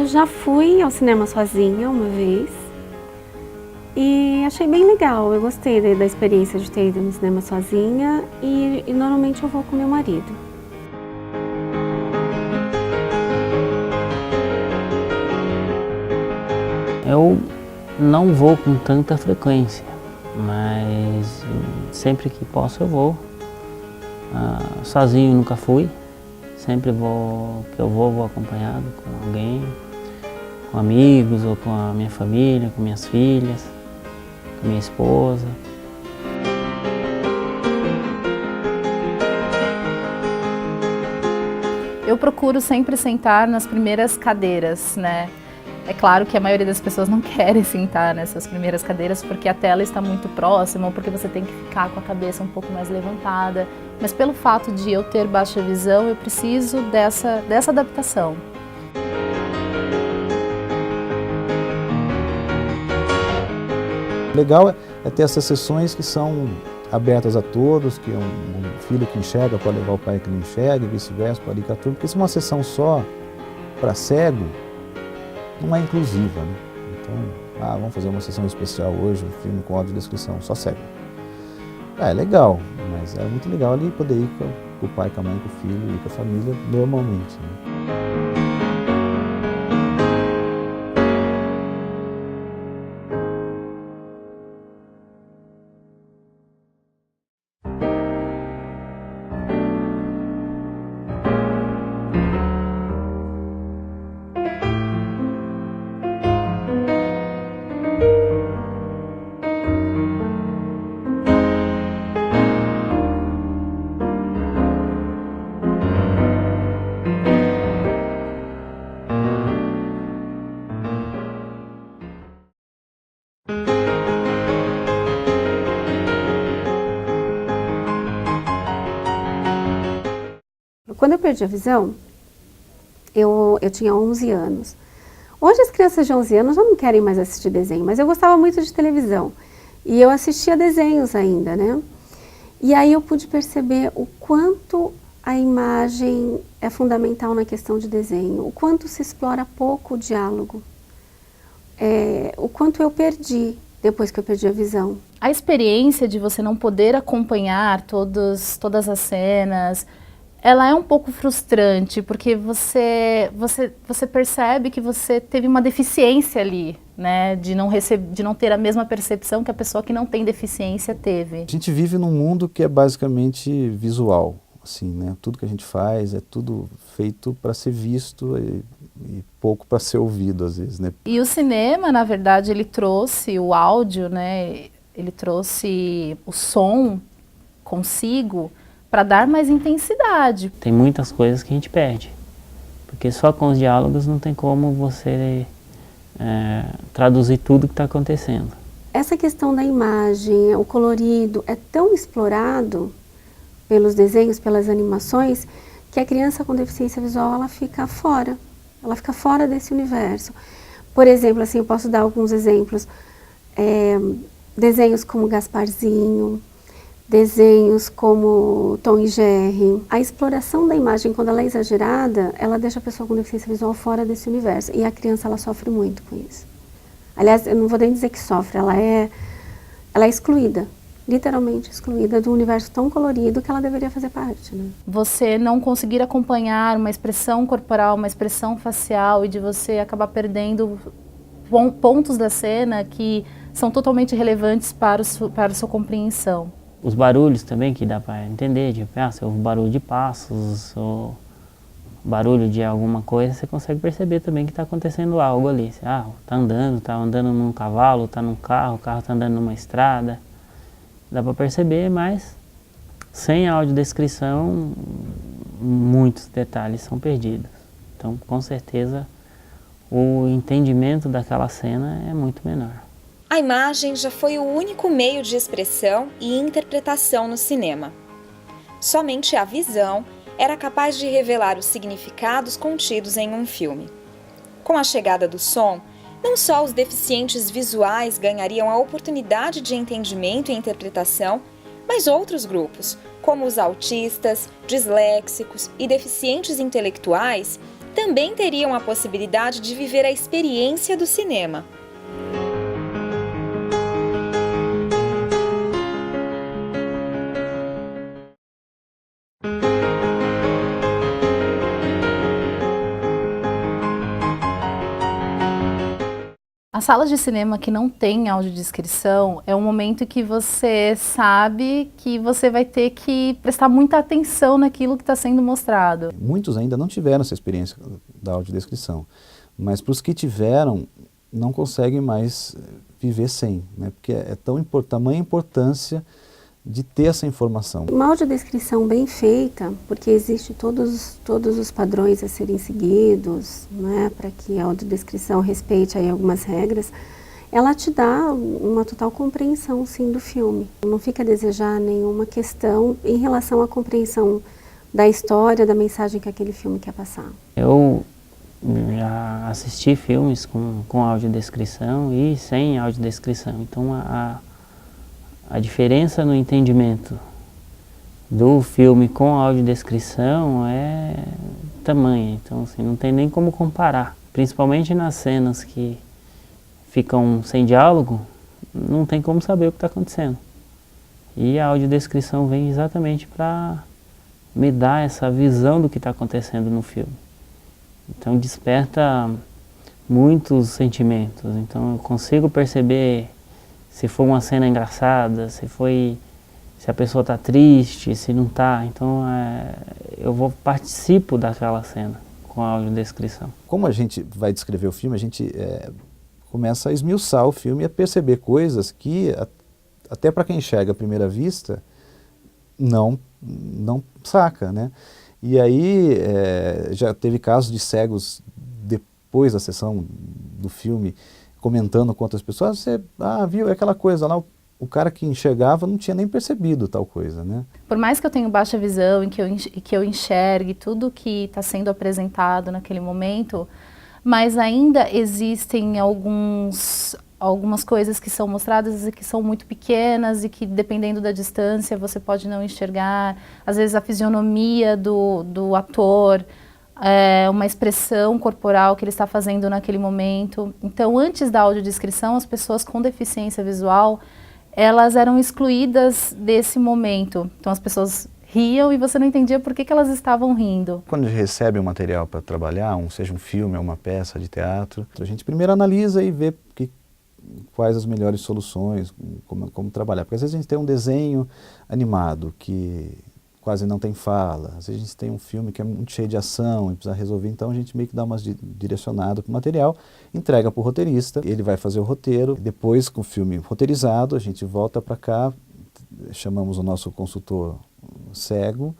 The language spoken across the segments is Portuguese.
já fui ao cinema sozinha uma vez e achei bem legal. Eu gostei da experiência de ter ido no cinema sozinha e normalmente eu vou com meu marido. Eu não vou com tanta frequência, mas sempre que posso eu vou. Sozinho nunca fui, sempre que eu vou acompanhado com alguém, com amigos ou com a minha família, com minhas filhas, com minha esposa. Eu procuro sempre sentar nas primeiras cadeiras, né? É claro que a maioria das pessoas não querem sentar nessas primeiras cadeiras porque a tela está muito próxima ou porque você tem que ficar com a cabeça um pouco mais levantada. Mas pelo fato de eu ter baixa visão, eu preciso dessa adaptação. Legal é ter essas sessões que são abertas a todos, que um filho que enxerga pode levar o pai que não enxerga e vice-versa, pode ir com a turma, porque se uma sessão só para cego, não é inclusiva, né? Então, vamos fazer uma sessão especial hoje, um filme com audiodescrição, só cego. É legal, mas é muito legal ali poder ir com o pai, com a mãe, com o filho e com a família normalmente, né? Quando eu perdi a visão, eu tinha 11 anos. Hoje as crianças de 11 anos já não querem mais assistir desenho, mas eu gostava muito de televisão. E eu assistia desenhos ainda, né? E aí eu pude perceber o quanto a imagem é fundamental na questão de desenho, o quanto se explora pouco o diálogo, o quanto eu perdi depois que eu perdi a visão. A experiência de você não poder acompanhar todas as cenas, ela é um pouco frustrante, porque você percebe que você teve uma deficiência ali, né? De não ter a mesma percepção que a pessoa que não tem deficiência teve. A gente vive num mundo que é basicamente visual, assim, né? Tudo que a gente faz é tudo feito para ser visto e pouco para ser ouvido, às vezes, né? E o cinema, na verdade, ele trouxe o áudio, né? Ele trouxe o som consigo, para dar mais intensidade. Tem muitas coisas que a gente perde, porque só com os diálogos não tem como você traduzir tudo que está acontecendo. Essa questão da imagem, o colorido, é tão explorado pelos desenhos, pelas animações, que a criança com deficiência visual ela fica fora desse universo. Por exemplo, assim, eu posso dar alguns exemplos, desenhos como Gasparzinho, desenhos como Tom e Jerry. A exploração da imagem, quando ela é exagerada, ela deixa a pessoa com deficiência visual fora desse universo. E a criança, ela sofre muito com isso. Aliás, eu não vou nem dizer que sofre, ela é excluída, literalmente excluída do universo tão colorido que ela deveria fazer parte, né? Você não conseguir acompanhar uma expressão corporal, uma expressão facial e de você acabar perdendo pontos da cena que são totalmente relevantes para a sua compreensão. Os barulhos também que dá para entender, tipo, se houve barulho de passos ou barulho de alguma coisa, você consegue perceber também que está acontecendo algo ali. Tá andando num cavalo, está num carro, o carro está andando numa estrada. Dá para perceber, mas sem audiodescrição, muitos detalhes são perdidos. Então, com certeza, o entendimento daquela cena é muito menor. A imagem já foi o único meio de expressão e interpretação no cinema. Somente a visão era capaz de revelar os significados contidos em um filme. Com a chegada do som, não só os deficientes visuais ganhariam a oportunidade de entendimento e interpretação, mas outros grupos, como os autistas, disléxicos e deficientes intelectuais, também teriam a possibilidade de viver a experiência do cinema. As salas de cinema que não tem audiodescrição é um momento que você sabe que você vai ter que prestar muita atenção naquilo que está sendo mostrado. Muitos ainda não tiveram essa experiência da audiodescrição, mas para os que tiveram, não conseguem mais viver sem, né? Porque é tamanha importância de ter essa informação. Uma audiodescrição bem feita, porque existe todos os padrões a serem seguidos, né, para que a audiodescrição respeite aí algumas regras, ela te dá uma total compreensão, sim, do filme. Não fica a desejar nenhuma questão em relação à compreensão da história, da mensagem que aquele filme quer passar. Eu já assisti filmes com audiodescrição e sem audiodescrição, então a diferença no entendimento do filme com audiodescrição é tamanha, então assim, não tem nem como comparar. Principalmente nas cenas que ficam sem diálogo, não tem como saber o que está acontecendo. E a audiodescrição vem exatamente para me dar essa visão do que está acontecendo no filme. Então desperta muitos sentimentos, então eu consigo perceber se foi uma cena engraçada, se a pessoa está triste, se não está. Então eu participo daquela cena com a audiodescrição. Como a gente vai descrever o filme, a gente começa a esmiuçar o filme e a perceber coisas que, até para quem enxerga à primeira vista, não saca, né? E aí já teve casos de cegos depois da sessão do filme comentando com outras pessoas, você viu aquela coisa lá, o cara que enxergava não tinha nem percebido tal coisa, né? Por mais que eu tenha baixa visão e que eu enxergue tudo que está sendo apresentado naquele momento, mas ainda existem algumas coisas que são mostradas e que são muito pequenas e que, dependendo da distância, você pode não enxergar. Às vezes a fisionomia do ator, uma expressão corporal que ele está fazendo naquele momento. Então, antes da audiodescrição, as pessoas com deficiência visual, elas eram excluídas desse momento. Então, as pessoas riam e você não entendia por que elas estavam rindo. Quando a gente recebe um material para trabalhar, seja um filme ou uma peça de teatro, a gente primeiro analisa e vê quais as melhores soluções, como trabalhar. Porque às vezes a gente tem um desenho animado que quase não tem fala, às vezes a gente tem um filme que é muito cheio de ação e precisa resolver, então a gente meio que dá umas direcionada para o material, entrega para o roteirista, ele vai fazer o roteiro, depois com o filme roteirizado a gente volta para cá, chamamos o nosso consultor cego,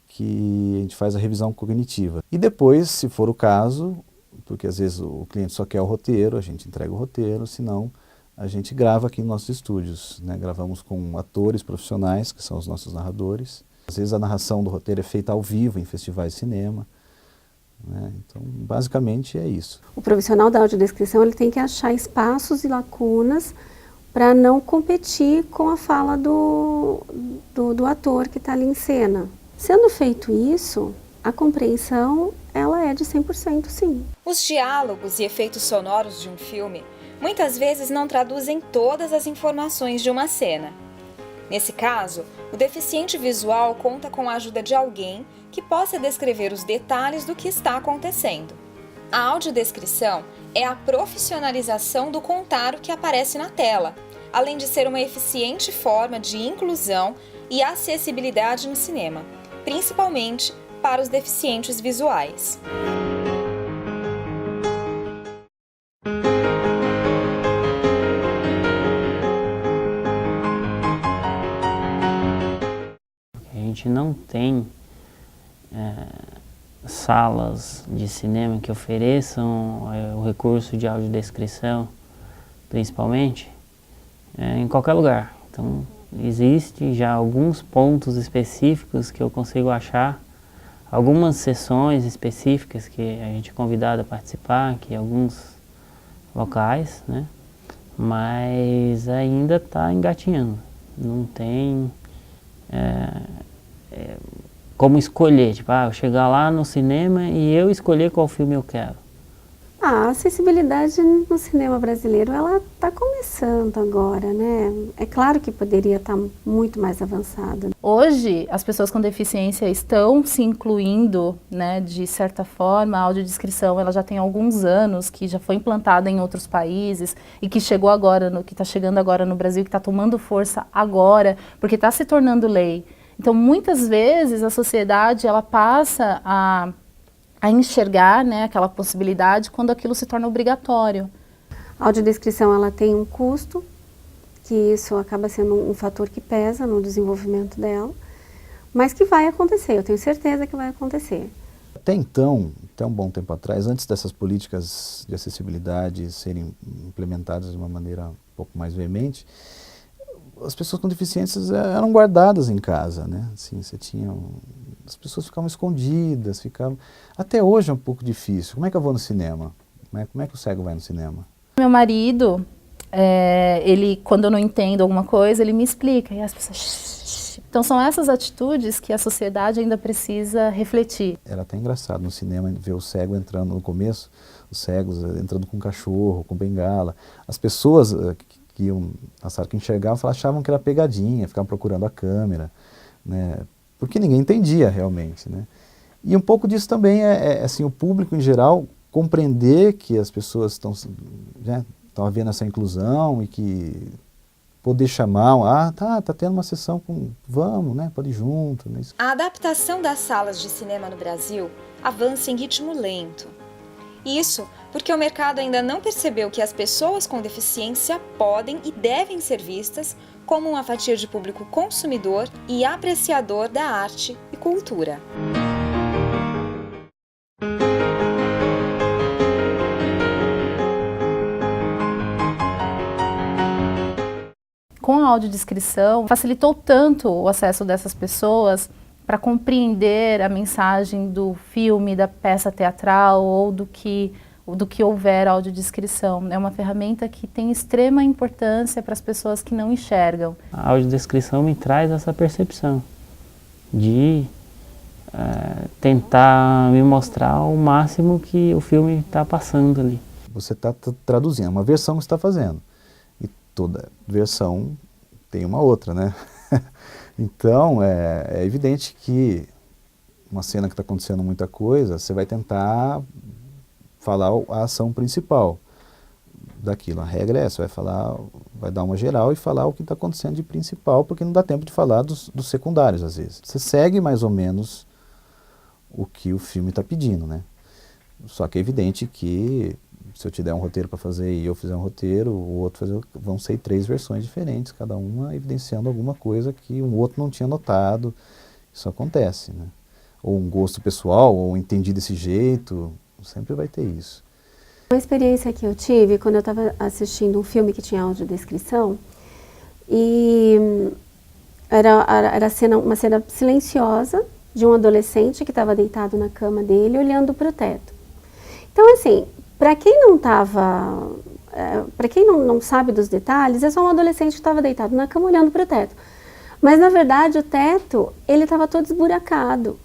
que a gente faz a revisão cognitiva. E depois, se for o caso, porque às vezes o cliente só quer o roteiro, a gente entrega o roteiro, senão a gente grava aqui nos nossos estúdios, né? Gravamos com atores profissionais, que são os nossos narradores. Às vezes a narração do roteiro é feita ao vivo em festivais de cinema, né? Então, basicamente é isso. O profissional da audiodescrição ele tem que achar espaços e lacunas para não competir com a fala do ator que está ali em cena. Sendo feito isso, a compreensão ela é de 100%, sim. Os diálogos e efeitos sonoros de um filme muitas vezes não traduzem todas as informações de uma cena. Nesse caso, o deficiente visual conta com a ajuda de alguém que possa descrever os detalhes do que está acontecendo. A audiodescrição é a profissionalização do contar o que aparece na tela, além de ser uma eficiente forma de inclusão e acessibilidade no cinema, principalmente para os deficientes visuais. A gente não tem salas de cinema que ofereçam o recurso de audiodescrição, principalmente, em qualquer lugar. Então, existe já alguns pontos específicos que eu consigo achar, algumas sessões específicas que a gente é convidado a participar, que alguns locais, né? Mas ainda está engatinhando, não tem como escolher, tipo, eu chegar lá no cinema e eu escolher qual filme eu quero? A acessibilidade no cinema brasileiro, ela está começando agora, né? É claro que poderia estar muito mais avançada. Hoje, as pessoas com deficiência estão se incluindo, né, de certa forma. A audiodescrição, ela já tem alguns anos, que já foi implantada em outros países e que chegou agora, que está chegando agora no Brasil, que está tomando força agora, porque está se tornando lei. Então, muitas vezes, a sociedade, ela passa a enxergar, né, aquela possibilidade quando aquilo se torna obrigatório. A audiodescrição, ela tem um custo, que isso acaba sendo um fator que pesa no desenvolvimento dela, mas que vai acontecer, eu tenho certeza que vai acontecer. Até então, até um bom tempo atrás, antes dessas políticas de acessibilidade serem implementadas de uma maneira um pouco mais veemente, as pessoas com deficiências eram guardadas em casa, né? Assim, as pessoas ficavam escondidas, Até hoje é um pouco difícil. Como é que eu vou no cinema? Como é que o cego vai no cinema? Meu marido, ele, quando eu não entendo alguma coisa, ele me explica, e as pessoas... Então são essas atitudes que a sociedade ainda precisa refletir. Era até engraçado no cinema ver o cego entrando no começo, os cegos entrando com cachorro, com bengala. As pessoas que iam na sala que enxergavam achavam que era pegadinha, ficavam procurando a câmera, né? Porque ninguém entendia realmente, né? E um pouco disso também assim, o público em geral compreender que as pessoas estão, né, havendo essa inclusão e que poder chamar, tá tendo uma sessão vamos, né, pode ir junto. Né? A adaptação das salas de cinema no Brasil avança em ritmo lento. Isso porque o mercado ainda não percebeu que as pessoas com deficiência podem e devem ser vistas como uma fatia de público consumidor e apreciador da arte e cultura. Com a audiodescrição, facilitou tanto o acesso dessas pessoas para compreender a mensagem do filme, da peça teatral ou do que houver audiodescrição. É uma ferramenta que tem extrema importância para as pessoas que não enxergam. A audiodescrição me traz essa percepção de tentar me mostrar o máximo que o filme está passando ali. Você está traduzindo, uma versão que você está fazendo. E toda versão tem uma outra, né? Então, é evidente que uma cena que está acontecendo muita coisa, você vai tentar falar a ação principal daquilo. A regra é essa, vai dar uma geral e falar o que está acontecendo de principal, porque não dá tempo de falar dos secundários, às vezes. Você segue mais ou menos o que o filme está pedindo, né? Só que é evidente que se eu te der um roteiro para fazer e eu fizer um roteiro, o outro fazer, vão ser 3 versões diferentes, cada uma evidenciando alguma coisa que o outro não tinha notado. Isso acontece, né? Ou um gosto pessoal, ou entendi desse jeito, sempre vai ter isso. Uma experiência que eu tive quando eu estava assistindo um filme que tinha audiodescrição, e era uma cena silenciosa de um adolescente que estava deitado na cama dele, olhando para o teto. Então, assim, para quem não sabe dos detalhes, é só um adolescente que estava deitado na cama olhando para o teto. Mas, na verdade, o teto, ele estava todo esburacado.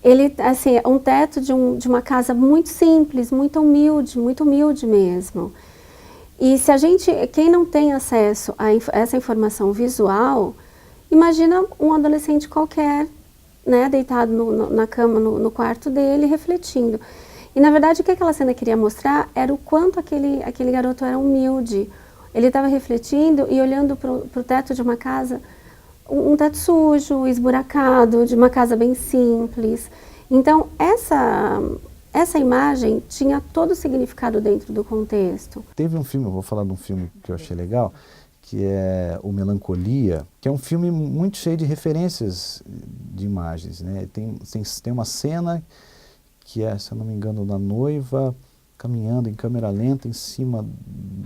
Ele, assim, um teto de uma casa muito simples, muito humilde mesmo. E quem não tem acesso a essa informação visual, imagina um adolescente qualquer, né, deitado na cama, no quarto dele, refletindo. E, na verdade, o que aquela cena queria mostrar era o quanto aquele garoto era humilde. Ele estava refletindo e olhando para o teto de uma casa, um teto sujo, esburacado, de uma casa bem simples. Então, essa imagem tinha todo o significado dentro do contexto. Teve um filme, eu vou falar de um filme que eu achei legal, que é o Melancolia, que é um filme muito cheio de referências de imagens, né? Tem uma cena que é, se eu não me engano, da noiva caminhando em câmera lenta em cima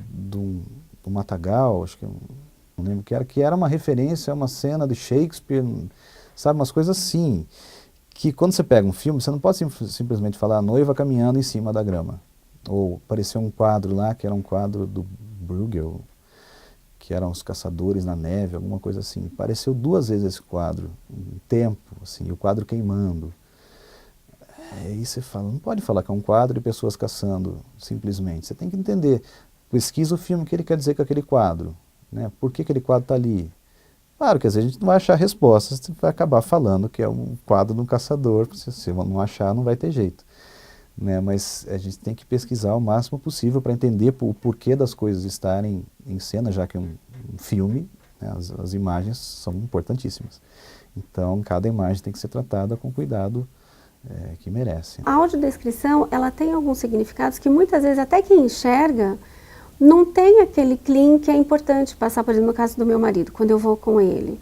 do matagal, acho que não lembro que era uma referência a uma cena de Shakespeare, sabe, umas coisas assim, que quando você pega um filme, você não pode simplesmente falar a noiva caminhando em cima da grama. Ou apareceu um quadro lá, que era um quadro do Bruegel, que eram os caçadores na neve, alguma coisa assim. Apareceu 2 vezes esse quadro, em tempo, assim, e o quadro queimando. Aí você fala, não pode falar que é um quadro de pessoas caçando, simplesmente. Você tem que entender, pesquisa o filme, o que ele quer dizer com aquele quadro, né? Por que aquele quadro está ali? Claro que às vezes a gente não vai achar respostas, você vai acabar falando que é um quadro de um caçador, se você não achar não vai ter jeito. Né? Mas a gente tem que pesquisar o máximo possível para entender o porquê das coisas estarem em cena, já que é um filme, né? As imagens são importantíssimas. Então cada imagem tem que ser tratada com cuidado que merece. A audiodescrição, ela tem alguns significados que muitas vezes até quem enxerga não tem aquele clean que é importante passar, por exemplo, no caso do meu marido, quando eu vou com ele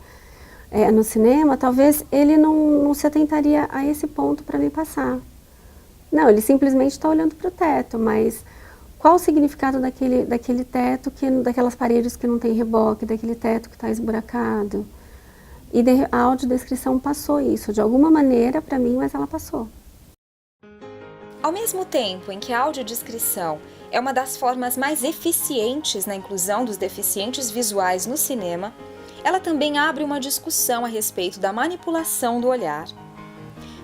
no cinema, talvez ele não se atentaria a esse ponto para me passar. Não, ele simplesmente está olhando para o teto, mas qual o significado daquele teto, daquelas paredes que não tem reboque, daquele teto que está esburacado? E a audiodescrição passou isso, de alguma maneira para mim, mas ela passou. Ao mesmo tempo em que a audiodescrição é uma das formas mais eficientes na inclusão dos deficientes visuais no cinema, ela também abre uma discussão a respeito da manipulação do olhar.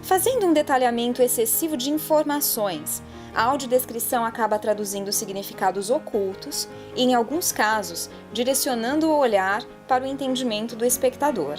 Fazendo um detalhamento excessivo de informações, a audiodescrição acaba traduzindo significados ocultos e, em alguns casos, direcionando o olhar para o entendimento do espectador.